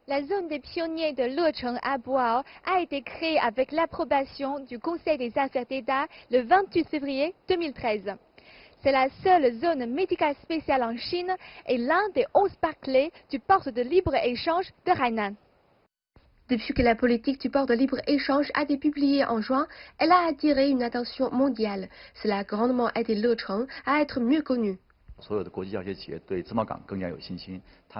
La zone des pionniers de Lecheng à Boao a été créée avec l'approbation du Conseil des affaires d'État le 28 février 2013. C'est la seule zone médicale spéciale en Chine et l'un des 11 parcs clés du port de libre-échange de Hainan. Depuis que la politique du port de libre-échange a été publiée en juin, elle a attiré une attention mondiale. Cela a grandement aidé Lecheng à être mieux connu.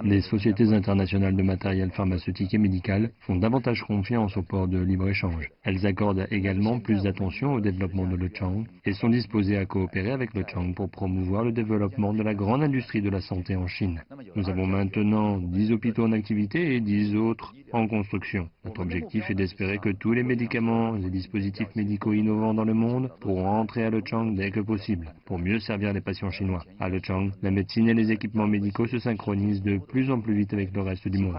Les sociétés internationales de matériel pharmaceutique et médical font davantage confiance au port de libre-échange. Elles accordent également plus d'attention au développement de Lecheng et sont disposées à coopérer avec Lecheng pour promouvoir le développement de la grande industrie de la santé en Chine. Nous avons maintenant 10 hôpitaux en activité et 10 autres en construction. Notre objectif est d'espérer que tous les médicaments et dispositifs médicaux innovants dans le monde pourront entrer à Lecheng dès que possible, pour mieux servir les patients chinois. À Lecheng, la médecine et les équipements médicaux se synchronisent de plus en plus vite avec le reste du monde.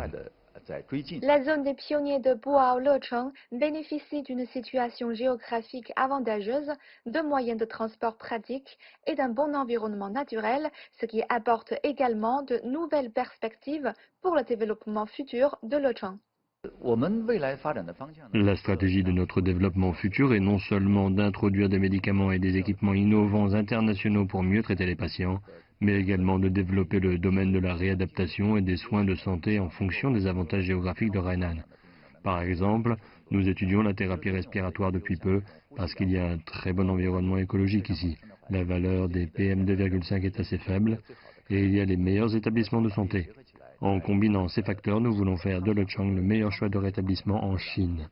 La zone des pionniers de Boao-Lecheng bénéficie d'une situation géographique avantageuse, de moyens de transport pratiques et d'un bon environnement naturel, ce qui apporte également de nouvelles perspectives pour le développement futur de Lecheng. La stratégie de notre développement futur est non seulement d'introduire des médicaments et des équipements innovants internationaux pour mieux traiter les patients, mais également de développer le domaine de la réadaptation et des soins de santé en fonction des avantages géographiques de Hainan. Par exemple, nous étudions la thérapie respiratoire depuis peu parce qu'il y a un très bon environnement écologique ici. La valeur des PM2,5 est assez faible et il y a les meilleurs établissements de santé. En combinant ces facteurs, nous voulons faire de Lecheng le meilleur choix de rétablissement en Chine.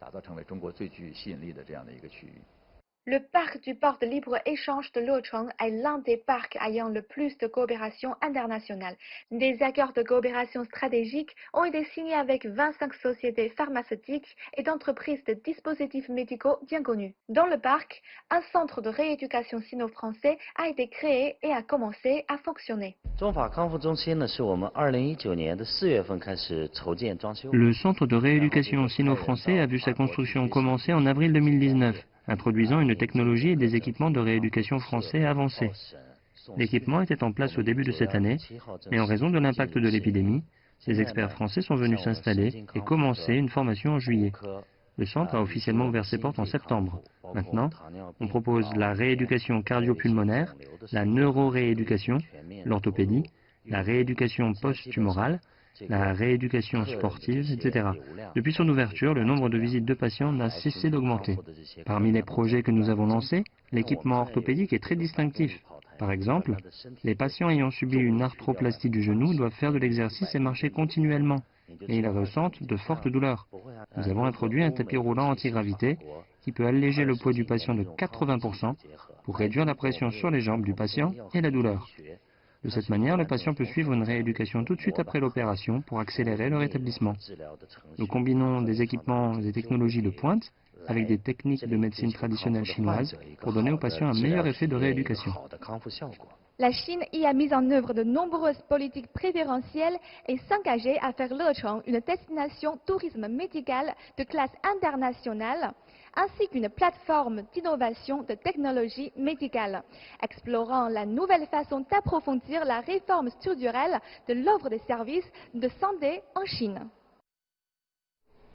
Le parc du port de libre-échange de Lecheng est l'un des parcs ayant le plus de coopération internationale. Des accords de coopération stratégique ont été signés avec 25 sociétés pharmaceutiques et d'entreprises de dispositifs médicaux bien connues. Dans le parc, un centre de rééducation sino-français a été créé et a commencé à fonctionner. Le centre de rééducation sino-français a vu sa construction commencer en avril 2019. Introduisant une technologie et des équipements de rééducation français avancés. L'équipement était en place au début de cette année, mais en raison de l'impact de l'épidémie, les experts français sont venus s'installer et commencer une formation en juillet. Le centre a officiellement ouvert ses portes en septembre. Maintenant, on propose la rééducation cardio-pulmonaire, la neurorééducation, l'orthopédie, la rééducation post-tumorale, la rééducation sportive, etc. Depuis son ouverture, le nombre de visites de patients n'a cessé d'augmenter. Parmi les projets que nous avons lancés, l'équipement orthopédique est très distinctif. Par exemple, les patients ayant subi une arthroplastie du genou doivent faire de l'exercice et marcher continuellement, et ils ressentent de fortes douleurs. Nous avons introduit un tapis roulant antigravité qui peut alléger le poids du patient de 80% pour réduire la pression sur les jambes du patient et la douleur. De cette manière, le patient peut suivre une rééducation tout de suite après l'opération pour accélérer le rétablissement. Nous combinons des équipements et des technologies de pointe avec des techniques de médecine traditionnelle chinoise pour donner aux patients un meilleur effet de rééducation. La Chine y a mis en œuvre de nombreuses politiques préférentielles et s'engageait à faire Lecheng une destination tourisme médical de classe internationale, ainsi qu'une plateforme d'innovation de technologie médicale, explorant la nouvelle façon d'approfondir la réforme structurelle de l'offre de services de santé en Chine.